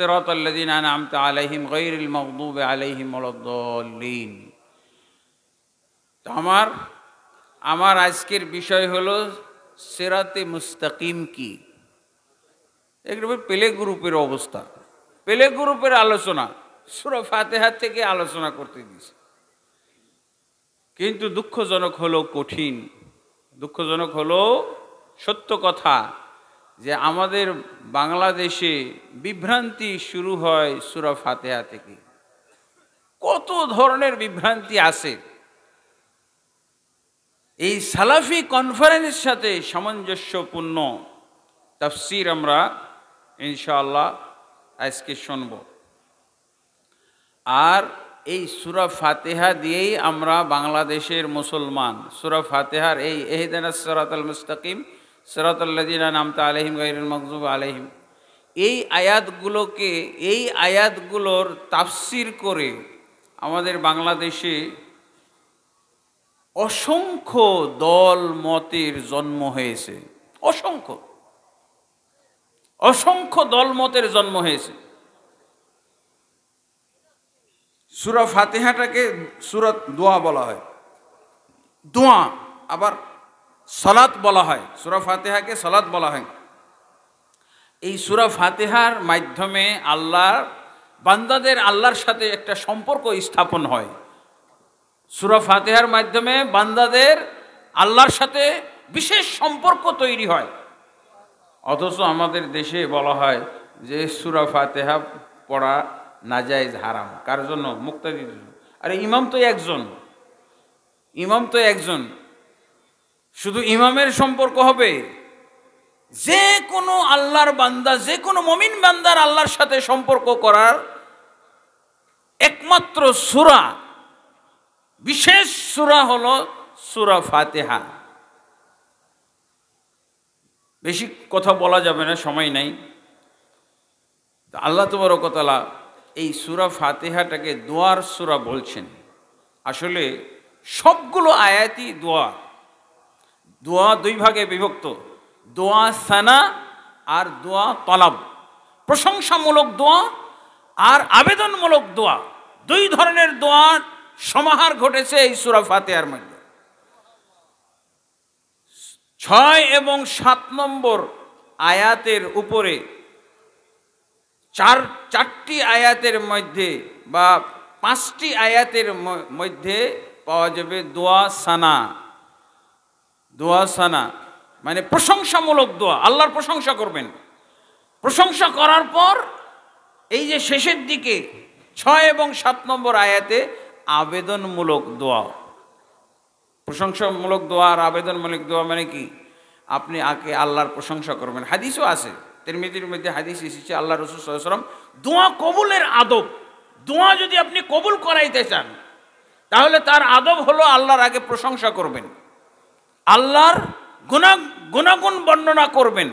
সিরাতাল্লাযীনা আন'আমতা আলাইহিম গায়রিল মাগদুবি আলাইহিম ওয়ালাদ-দাল্লিন। তো আমার আজকের বিষয় হলো সিরাতে মুস্তাকিম কি। এগুলো প্লে গ্রুপের অবস্থা, প্লে গ্রুপের আলোচনা সূরা ফাতিহা থেকে আলোচনা করতে দিয়েছে। কিন্তু দুঃখজনক হলো, কঠিন দুঃখজনক হলো সত্য কথা যে আমাদের বাংলাদেশে বিভ্রান্তি শুরু হয় সূরা ফাতিহা থেকে। কত ধরনের বিভ্রান্তি আছে। এই সালাফি কনফারেন্সের সাথে সামঞ্জস্যপূর্ণ তাফসীর আমরা ইনশাআল্লাহ আজকে শুনব। আর এই সূরা ফাতিহা দিয়েই আমরা বাংলাদেশের মুসলমান সূরা ফাতিহার এই ইহদিনাস সিরাতাল মুস্তাকিম সিরাতাল্লাযীনা আন'আমতা আলাইহিম গায়রিল মাগদুবি আলাইহিম এই আয়াতগুলোর তাফসীর করে আমাদের বাংলাদেশে অসংখ্য দল মতের জন্ম হয়েছে। অসংখ্য দল মতের জন্ম হয়েছে। সূরা ফাতিহাটাকে সূরা দোয়া বলা হয়, দোয়া আবার সালাত বলা হয়, সূরা ফাতিহাকে সালাত বলা হয়। এই সূরা ফাতিহার মাধ্যমে বান্দাদের আল্লাহর সাথে একটা সম্পর্ক স্থাপন হয়। সূরা ফাতিহার মাধ্যমে বান্দাদের আল্লাহর সাথে বিশেষ সম্পর্ক তৈরি হয়। অথচ আমাদের দেশে বলা হয় যে সূরা ফাতিহা পড়া নাজায়েজ, হারাম। কার জন্য? মুক্তাদির জন্য। আরে ইমাম তো একজন, শুধু ইমামের সম্পর্ক হবে? যে কোনো আল্লাহর বান্দা, যে কোনো মুমিন বান্দার আল্লাহর সাথে সম্পর্ক করার একমাত্র সূরা, বিশেষ সূরা হলো সূরা ফাতিহা। বেশি কথা বলা যাবে না, সময় নাই। আল্লাহ তাবারক ওয়া তাআলা এই সূরা ফাতিহাটাকে দোয়ার সূরা বলছেন। আসলে সবগুলো আয়াতই দোয়া। দোয়া দুই ভাগে বিভক্ত, দোয়া সানা আর দোয়া তলব। প্রশংসামূলক দোয়া আর আবেদনমূলক দোয়া, দুই ধরনের দোয়ার সমাহার ঘটেছে এই সূরা ফাতিহার মধ্যে। 6 এবং 7 নম্বর আয়াতের উপরে চারটি আয়াতের মধ্যে বা 5টি আয়াতের মধ্যে পাওয়া যাবে দোয়া সানা, মানে প্রশংসামূলক দোয়া। আল্লাহর প্রশংসা করবেন। প্রশংসা করার পর এই যে শেষের দিকে 6 এবং 7 নম্বর আয়াতে আবেদনমূলক দোয়া। প্রশংসামূলক দোয়া আর আবেদনমূলক দোয়া মানে কি? আপনি আগে আল্লাহর প্রশংসা করবেন। হাদিসও আছে, তিরমিজির মধ্যে হাদিস এসেছে, আল্লাহ রাসূল সাল্লাল্লাহু আলাইহি ওয়াসাল্লাম দোয়া কবুলের আদব। দোয়া যদি আপনি কবুল করাইতে চান তাহলে তার আদব হলো আল্লাহর আগে প্রশংসা করবেন, আল্লাহর গুণাগুণ বর্ণনা করবেন,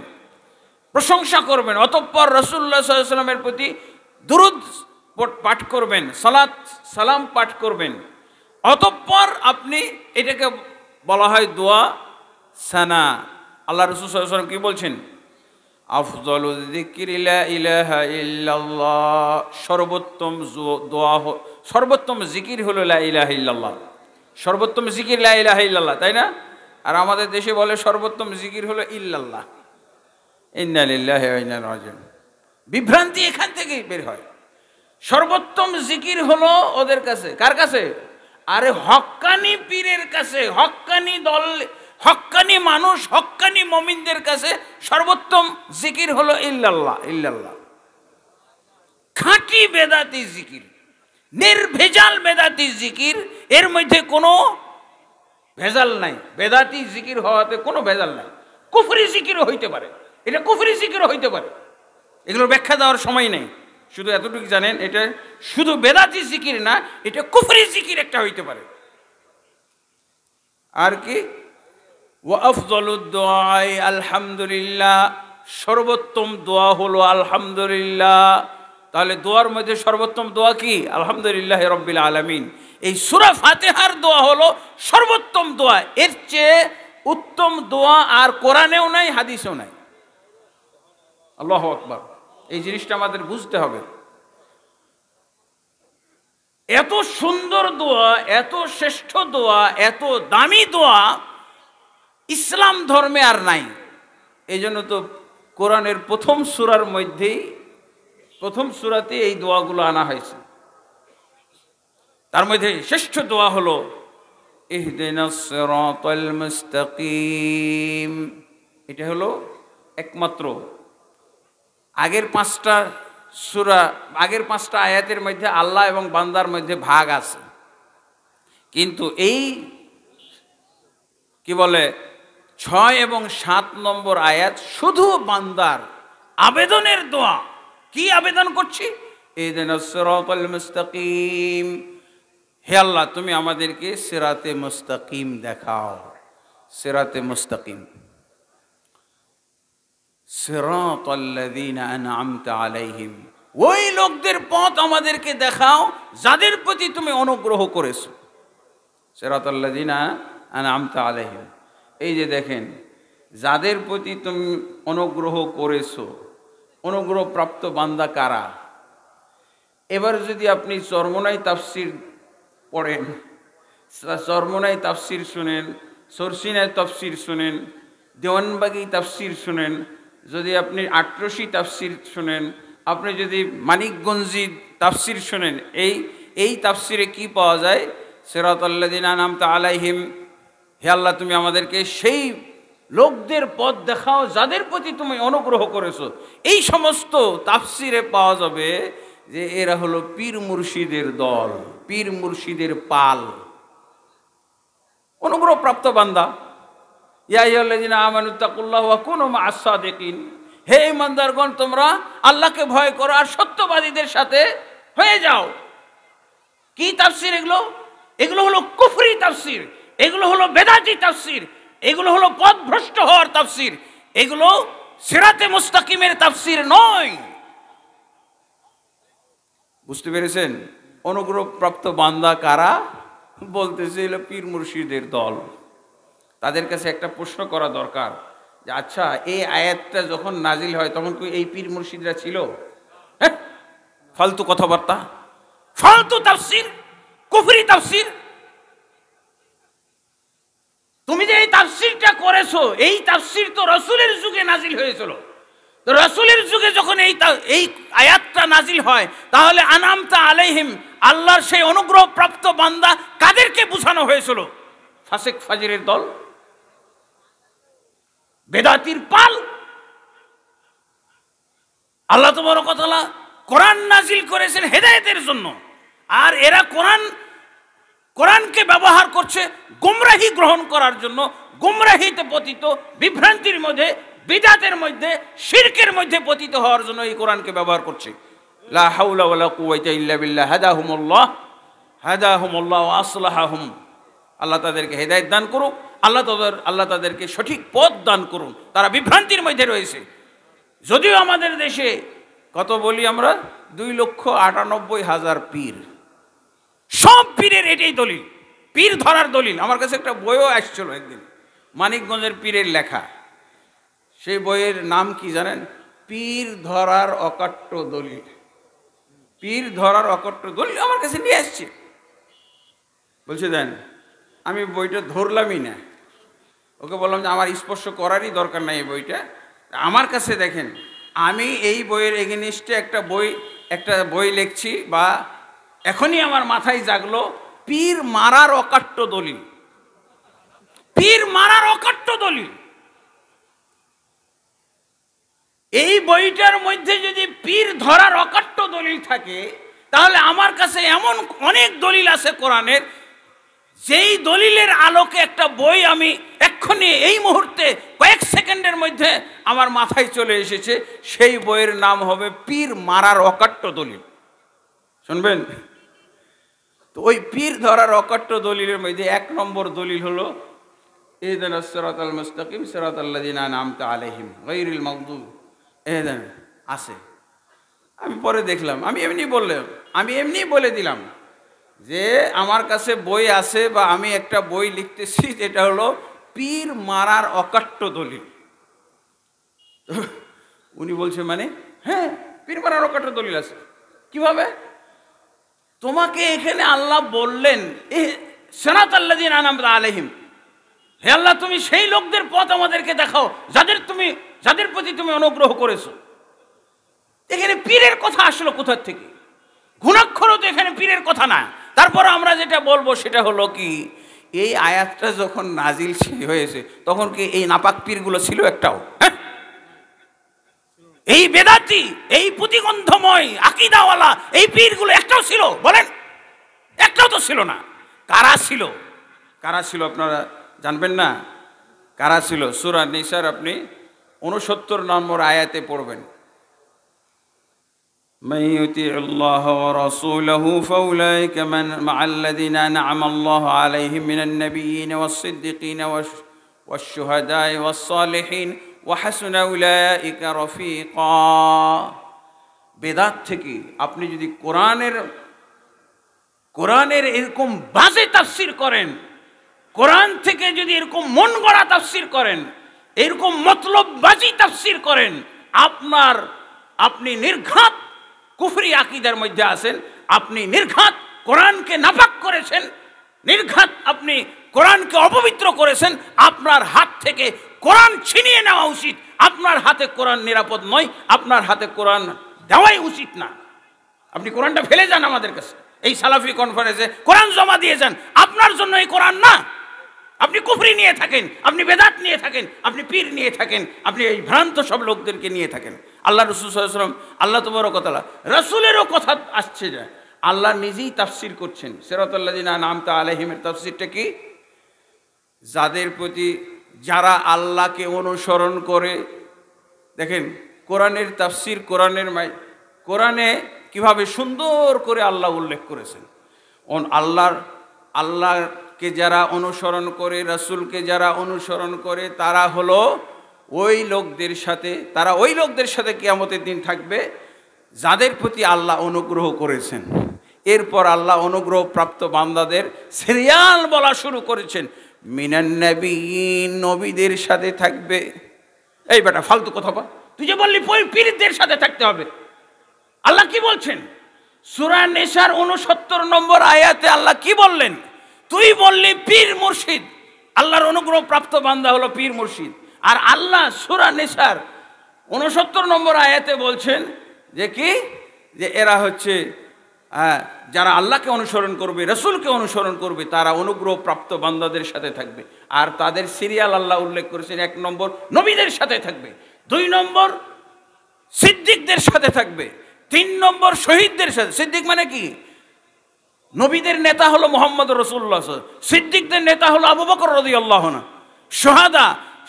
প্রশংসা করবেন। অতঃপর রাসূলুল্লাহ সাল্লাল্লাহু আলাইহি ওয়াসাল্লামের প্রতি দুরূদ পাঠ করবেন, সালাম পাঠ করবেন। অতঃপর আপনি এটাকে বলা হয় দোয়া সানা। আল্লাহ রাসূল সাল্লাল্লাহু আলাইহি ওয়াসাল্লাম কি বলছেন? আফযালু যিকরি লা ইলাহা ইল্লাল্লাহ, সর্বোত্তম জিকির হলো লা ইলাহা ইল্লাল্লাহ। সর্বোত্তম জিকির লা ইলাহা ইল্লাল্লাহ, তাই না? আর আমাদের দেশে বলে সর্বোত্তম জিকির হলো ইল্লাল্লাহ। ইন্না লিল্লাহি ওয়া ইন্না ইলাইহি রাজিউন। বিভ্রান্তি এখান থেকেই বের হয়। সর্বোত্তম জিকির হলো ওদের কাছে, কার কাছে? আরে হক্কানি পীরের কাছে, হক্কানি দল, হক্কানি মানুষ, হক্কানি মুমিনদের কাছে সর্বোত্তম জিকির হলো ইল্লাল্লাহ। খাঁটি বেদাতি জিকির, নির্ভেজাল বেদাতি জিকির, এর মধ্যে কোনো ভেজাল নাই। বেদাতি জিকির হওয়াতে কোনো ভেজাল নাই। কুফরি জিকিরও হইতে পারে, এটা কুফরি জিকিরও হইতে পারে। এগুলোর ব্যাখ্যা দেওয়ার সময় নেই, শুধু এতটুকু জানেন এটা শুধু বেদাতি জিকির না, এটা কুফরি জিকির একটা হইতে পারে। আর কি? ওয়া আফযালুদ দুআই আলহামদুলিল্লাহ, সর্বোত্তম দোয়া হলো আলহামদুলিল্লাহ। তাহলে দোয়ার মধ্যে সর্বোত্তম দোয়া কি? আলহামদুলিল্লাহি রাব্বিল আলামিন। এই সূরা ফাতিহার দোয়া হলো সর্বোত্তম দোয়া। এর চেয়ে উত্তম দোয়া আর কোরআনেও নাই, হাদিসেও নাই। আল্লাহু আকবার। এই জিনিসটা আমাদের বুঝতে হবে। এত সুন্দর দোয়া, এত শ্রেষ্ঠ দোয়া, এত দামি দোয়া ইসলাম ধর্মে আর নাই। এই জন্য তো কোরআনের প্রথম সূরার মধ্যেই, প্রথম সূরাতে এই দোয়াগুলো আনা হয়েছে। তার মধ্যে শ্রেষ্ঠ দোয়া হলো ইহদিনাস সিরাতাল মুস্তাকিম। এটা হলো একমাত্র। আগের 5টা সূরা, আগের 5টা আয়াতের মধ্যে আল্লাহ এবং বান্দার মধ্যে ভাগ আছে, কিন্তু এই কি বলে 6 এবং 7 নম্বর আয়াত শুধু বান্দার আবেদনের দোয়া। কি আবেদন করছি? ইহদিনাস সিরাতাল মুস্তাকিম, হে আল্লাহ তুমি আমাদেরকে সিরাতে মুস্তাকিম দেখাও। সিরাতে মুস্তাকিম, সিরাতাল্লাযীনা আন'আমতা আলাইহিম, ওই লোকদের পথ আমাদেরকে দেখাও যাদের প্রতি তুমি অনুগ্রহ করেছো। সিরাতাল্লাযীনা আন'আমতা আলাইহিম, এই যে দেখেন যাদের প্রতি তুমি অনুগ্রহ করেছো, অনুগ্রহপ্রাপ্ত বান্দা কারা? এবার যদি আপনি চরমোনাই তাফসির পড়েন, চরমোনাই তাফসির শুনেন, সরসিনাই তাফসির শুনেন, দেওয়ানবাগী তাফসির শুনেন, যদি আপনি আটরশি তাফসির শুনেন, আপনি যদি মানিকগঞ্জি তাফসির শুনেন, এই তাফসিরে কি পাওয়া যায়? সিরাতাল্লাযীনা আন'আমতা আলাইহিম, হে আল্লাহ তুমি আমাদেরকে সেই লোকদের পথ দেখাও যাদের প্রতি তুমি অনুগ্রহ করেছো। এই সমস্ত তাফসিরে পাওয়া যাবে যে এরা হলো পীর মুর্শিদের দল, পীর মুর্শিদের পাল, অনুগ্রহপ্রাপ্ত বান্দা। ইয়া আইয়ুহাল্লাযীনা আমানুত্তাকুল্লাহ ওয়া কুনু মা'আস সাদিকিন, হে ঈমানদারগণ তোমরা আল্লাহকে ভয় করো আর সত্যবাদীদের সাথে হয়ে যাও। কি তাফসির এগুলো? এগুলো হলো কুফরি তাফসির, এগুলো হলো বেদাতি তাফসির, এগুলো হলো পথভ্রষ্ট হওয়ার তাফসির, এগুলো সিরাতে মুস্তাকিমের তাফসির নয়। বুঝতে পেরেছেন? অনুগ্রহপ্রাপ্ত বান্দা কারা বলতেছে? এলো পীর মুর্শিদের দল। তাদের কাছে একটা প্রশ্ন করা দরকার যে আচ্ছা এই আয়াতটা যখন নাজিল হয় তখন কি এই পীর মুর্শিদরা ছিল? হ্যাঁ, ফালতু কথাবার্তা, ফালতু তাফসির, কুফরি তাফসির। তুমি যে এই তাফসিরটা করেছো, এই তাফসির তো রাসূলের যুগে নাজিল হয়েছিল। তো রাসূলের যুগে যখন এই আয়াতটা নাজিল হয়, তাহলে আন'আমতা আলাইহিম, আল্লাহর সেই অনুগ্রহপ্রাপ্ত বান্দা কাদেরকে বোঝানো হয়েছিল? ফাসিক ফাজিরের দল, বেদাতির পাল। আল্লাহ তাবারক ওয়া তাআলা কোরআন নাজিল করেছেন হেদায়েতের জন্য, আর এরা কোরআনকে ব্যবহার করছে গুমরাহি গ্রহণ করার জন্য, গুমরাহিতে পতিত, বিভ্রান্তির মধ্যে, বিদআতের মধ্যে, শিরকের মধ্যে পতিত হওয়ার জন্য এই কোরআনকে ব্যবহার করছে। লা হাওলা ওয়ালা কুওয়াতা ইল্লা বিল্লাহ হাদাহুমুল্লাহ ওয়া আসলাহাহুম। আল্লাহ তাদেরকে হেদায়েত দান করুক, আল্লাহ তাদেরকে সঠিক পথ দান করুন। তারা বিভ্রান্তির মধ্যে রয়েছে। যদিও আমাদের দেশে কত বলি আমরা, 2,98,000 পীর, সব পীরের এটাই দলিল, পীর ধরার দলিল। আমার কাছে একটা বইও আসছিল একদিন, মানিকগঞ্জের পীরের লেখা। সেই বইয়ের নাম কি জানেন? পীর ধরার অকাট্য দলিল। পীর ধরার অকাট্য দলিল আমার কাছে নিয়ে আসছে। বলছে দেন, আমি বইটা ধরলামই না। ওকে বললাম যে আমার স্পর্শ করারই দরকার নাই এই বইটা। আমার কাছে দেখেন, আমি এই বইয়ের এগেনিস্টে একটা বই লিখছি, বা এখনই আমার মাথায় জাগলো, পীর মারার অকাট্য দলিল। পীর মারার অকাট্য দলিল। এই বইটার মধ্যে যদি পীর ধরার অকাট্য দলিল থাকে, তাহলে আমার কাছে এমন অনেক দলিল আছে কোরআনের, যেই দলিলের আলোকে একটা বই আমি এক্ষুনি এই মুহূর্তে কয়েক সেকেন্ডের মধ্যে আমার মাথায় চলে এসেছে। সেই বইয়ের নাম হবে পীর মারার অকাট্য দলিল। শুনবেন তো? ওই পীর ধরার অকাট্য দলিলের মধ্যে 1 নম্বর দলিল হলো ইহদিনাস সিরাতাল মুস্তাকিম সিরাতাল্লাযীনা আন'আমতা আলাইহিম গায়রিল মাগদুব। আছে। আমি পরে দেখলাম, আমি এমনি বলে দিলাম যে আমার কাছে বই আছে, বা আমি একটা বই লিখতেছি যেটা হলো পীর মারার অকাট্য দলিল। উনি বলছে মানে? হ্যাঁ, পীর বানানোর কটা দলিল আছে। কিভাবে? তোমাকে এখানে আল্লাহ বললেন সিরাতাল্লাযীনা আনআমতা আলাইহিম, হে আল্লাহ তুমি সেই লোকদের পথ আমাদেরকে দেখাও যাদের প্রতি তুমি অনুগ্রহ করেছো। এখানে পীরের কথা আসলো কোথা থেকে? ঘুণাক্ষরও তো এখানে পীরের কথা না। তারপর আমরা যেটা বলবো সেটা হলো কি, এই আয়াতটা যখন নাজিল হয়েছে তখন কি এই নাপাক পীরগুলো ছিল একটাও? হ্যাঁ, এই বেদাতি, এই প্রতিগন্ধময় আকীদাওয়ালা এই পীরগুলো একটাও ছিল? বলেন, একটাও তো ছিল না। কারা ছিল? কারা ছিল আপনারা জানবেন না? কারা ছিল? সূরা নিসার আপনি 69 নম্বর আয়াতে পড়বেন, من يطع الله ورسوله فأولئك مع الذين أنعم الله عليهم من النبيين والصديقين والشهداء والصالحين وحسن أولئك رفيقا। বেদাত থেকে আপনি যদি কোরআনের এরকম বাজে তাফসীর করেন, কোরআন থেকে যদি এরকম মন গড়া তাফসীর করেন, এরকম মতলববাজি তাফসীর করেন, আপনি নির্ঘাত কুফরি আকীদার মধ্যে আছেন। আপনি নির্ঘাত কোরআনকে নাপাক করেছেন, নির্ঘাত আপনি কোরআনকে অপবিত্র করেছেন। আপনার হাত থেকে কোরআন ছিনিয়ে নেওয়া উচিত। আপনার হাতে কোরআন নিরাপদ নয়, আপনার হাতে কোরআন দেওয়াই উচিত না। আপনি কোরআনটা ফেলে যান আমাদের কাছে, এই সালাফি কনফারেন্সে কোরআন জমা দিয়ে যান। আপনার জন্য এই কোরআন না। আপনি কুফরি নিয়ে থাকেন, আপনি বেদাত নিয়ে থাকেন, আপনি পীর নিয়ে থাকেন, আপনি এই ভ্রান্ত সব লোকদেরকে নিয়ে থাকেন। আল্লাহ রাসূল সাল্লাল্লাহু আলাইহি ওয়াসাল্লাম, আল্লাহ তাবারক ওয়া তাআলা রাসূলেরও কথা আসছে, যে আল্লাহ নিজেই তাফসীর করছেন। সিরাতাল্লাযীনা আনআমতা আলাইহিমের তাফসীরটা কি? যাদের প্রতি যারা আল্লাহকে অনুসরণ করে। দেখেন কোরআনের তাফসীর, কোরআনে কিভাবে সুন্দর করে আল্লাহ উল্লেখ করেছেন। আল্লাহকে যারা অনুসরণ করে, রাসূলকে যারা অনুসরণ করে, তারা হলো ওই লোকদের সাথে কিয়ামতের দিন থাকবে যাদের প্রতি আল্লাহ অনুগ্রহ করেছেন। এরপর আল্লাহ অনুগ্রহ প্রাপ্ত বান্দাদের সিরিয়াল বলা শুরু করেছেন। মিনান নাবিয়্যিন, নবীদের সাথে থাকবে। এই বেটা ফালতু কথা বল, তুই যে বললি পীরদের সাথে থাকতে হবে। আল্লাহ কি বলছেন? সূরা নিসার 69 নম্বর আয়াতে আল্লাহ কি বললেন? তুই বললি পীর মুর্শিদ, আল্লাহর অনুগ্রহ প্রাপ্ত বান্দা হলো পীর মুর্শিদ। আর আল্লাহ সূরা নিসার 69 নম্বর আয়াতে বলছেন যে কি, যে এরা হচ্ছে যারা আল্লাহকে অনুসরণ করবে, রাসূলকে অনুসরণ করবে, তারা অনুগ্রহ প্রাপ্ত বান্দাদের সাথে থাকবে। আর তাদের সিরিয়াল আল্লাহ উল্লেখ করেছেন। 1 নম্বর নবীদের সাথে থাকবে, 2 নম্বর সিদ্দিকদের সাথে থাকবে, 3 নম্বর শহীদদের সাথে। সিদ্দিক মানে কি? নবীদের নেতা হলো মুহাম্মদ রাসূলুল্লাহ, সিদ্দিকদের নেতা হলো আবু বকর রাদিয়াল্লাহু আনহু,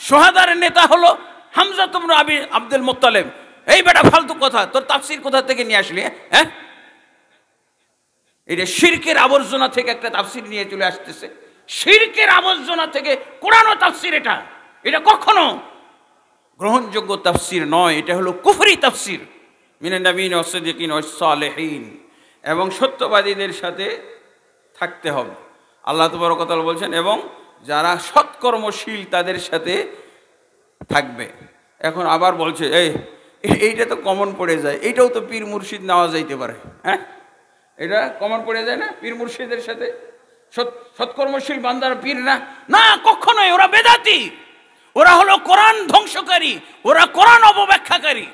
সোহাদার নেতা হলো হামজা ইবনে আব্দুল মুত্তালিব। এই বেটা ফালতু কথা, তোর তাফসীর কোথা থেকে নিয়ে আসলি? হ্যাঁ, এটা শিরকের আবর্জনা থেকে একটা তাফসীর নিয়ে চলে আসতেছে। শিরকের আবর্জনা থেকে কোরআন ও তাফসীর, এটা কখনো গ্রহণযোগ্য তাফসীর নয়। এটা হলো কুফরি তাফসীর। মিনান নাবিয়্যিন ওয়াস সিদ্দিকিন ওয়াস সালিহিন, এবং সত্যবাদীদের সাথে থাকতে হবে। আল্লাহ তাবারক ওয়া তাআলা বলছেন এবং যারা সৎকর্মশীল তাদের সাথে থাকবে। এখন আবার বলছে এইটা তো কমন পড়ে যায়, এইটাও তো পীর মুর্শিদ নেওয়া যাইতে পারে। হ্যাঁ, এটা কমন পড়ে যায় না? পীর মুর্শিদের সাথে সৎকর্মশীল বান্দার পীর না? না, কখনোই। ওরা বেদাতি, ওরা হলো কোরআন ধ্বংসকারী, ওরা কোরআন অপব্যাখ্যাকারী।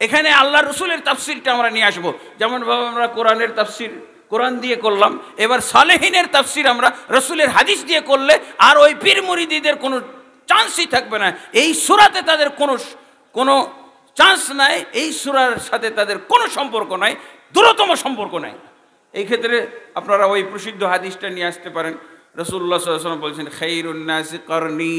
এখানে আল্লাহ রসুলের তাফসীরটা আমরা নিয়ে আসবো। যেমনভাবে আমরা কোরআনের তাফসীর কোরআন দিয়ে করলাম, এবার সালেহিনের তাফসীর আমরা রসুলের হাদিস দিয়ে করলে আর ওই পীর মুরিদিদের কোনো চান্সই থাকবে না। এই সূরাতে তাদের কোনো চান্স নাই, এই সূরার সাথে তাদের কোনো সম্পর্ক নাই, দূরতম সম্পর্ক নাই। এই ক্ষেত্রে আপনারা ওই প্রসিদ্ধ হাদিসটা নিয়ে আসতে পারেন। রাসূলুল্লাহ সাল্লাল্লাহু আলাইহি ওয়াসাল্লাম বলছেন, খায়রুন নাসি করনি,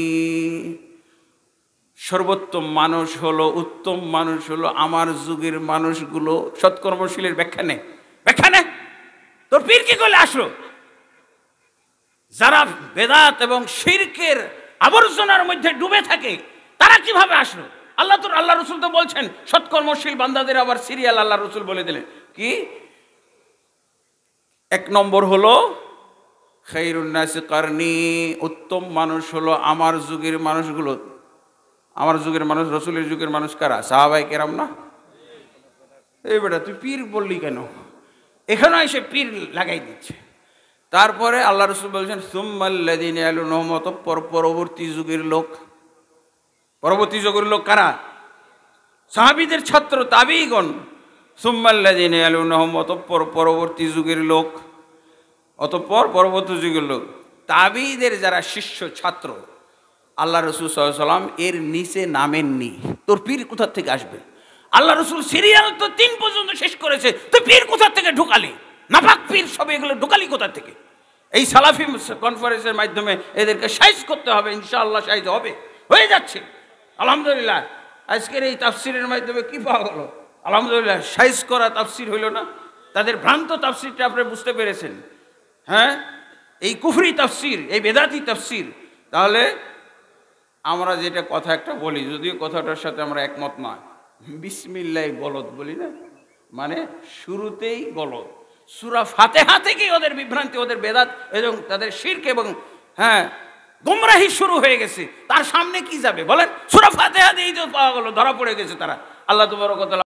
সর্বোত্তম মানুষ হলো, উত্তম মানুষ হলো আমার যুগের মানুষগুলো। সৎকর্মশীলের ব্যাখ্যা নেই। তোর পীর কি করলে আসলো? যারা বেদাত এবং শিরকের আবর্জনার মধ্যে ডুবে থাকে তারা কিভাবে আসলো? আল্লাহ রসুল তো বলছেন সৎকর্মশীল বান্দাদের আবার সিরিয়াল আল্লাহ রসুল বলে দিলেন কি? 1 নম্বর হলো খায়রুন নাসি করনি, উত্তম মানুষ হলো আমার যুগের মানুষগুলো। আমার যুগের মানুষ, রসুলের যুগের মানুষ কারা? সাহাবায়ে কেরাম না? এই বেটা তুই পীর বললি কেন, এখানেও এসে পীর লাগাই দিচ্ছে। তারপরে আল্লাহ রসুল বলছেন সুম্মাল্লাযীনা ইয়ালুনহুম, অতঃপর পরবর্তী যুগের লোক। পরবর্তী যুগের লোক কারা? সাহাবীদের ছাত্র তাবিঈগণ। সুম্মাল্লাযীনা ইয়ালুনহুম, অতঃপর পরবর্তী যুগের লোক। অতঃপর পরবর্তী যুগের লোক তাবিঈদের যারা শিষ্য ছাত্র, আল্লাহ রসুল সাল্লাল্লাহু আলাইহি ওয়াসাল্লাম এর নিচে নামেননি। তোর পীর কোথা থেকে আসবে? আল্লাহ রসুল সিরিয়াল তো 3 পর্যন্ত শেষ করেছে, তুই পীর কোথা থেকে ঢুকালি? নাপাক পীর সব এগুলো ঢুকালি কোথা থেকে? এই সালাফি কনফারেন্সের মাধ্যমে এদেরকে সাইজ করতে হবে, ইনশাআল্লাহ সাইজ হবে, হয়ে যাচ্ছে আলহামদুলিল্লাহ। আজকের এই তাফসিরের মাধ্যমে কি পাওয়া গেল? আলহামদুলিল্লাহ, সাইজ করা তাফসির হইল না? তাদের ভ্রান্ত তাফসিরটা আপনি বুঝতে পেরেছেন। হ্যাঁ, এই কুফরি তাফসির, এই বেদাতি তাফসির। তাহলে আমরা যেটা কথা একটা বলি, যদিও কথাটার সাথে আমরা একমত নয়, বিসমিল্লাহ গলত বলি না, মানে শুরুতেই গলত। সূরা ফাতিহা থেকেই ওদের বিভ্রান্তি, ওদের বেদাত এবং তাদের শিরক এবং গোমরাহি শুরু হয়ে গেছে। তার সামনে কি যাবে বলেন? সূরা ফাতিহা দিয়েই তো পাওয়া গেল, ধরা পড়ে গেছে তারা। আল্লাহ তাবারক ওয়া তাআলা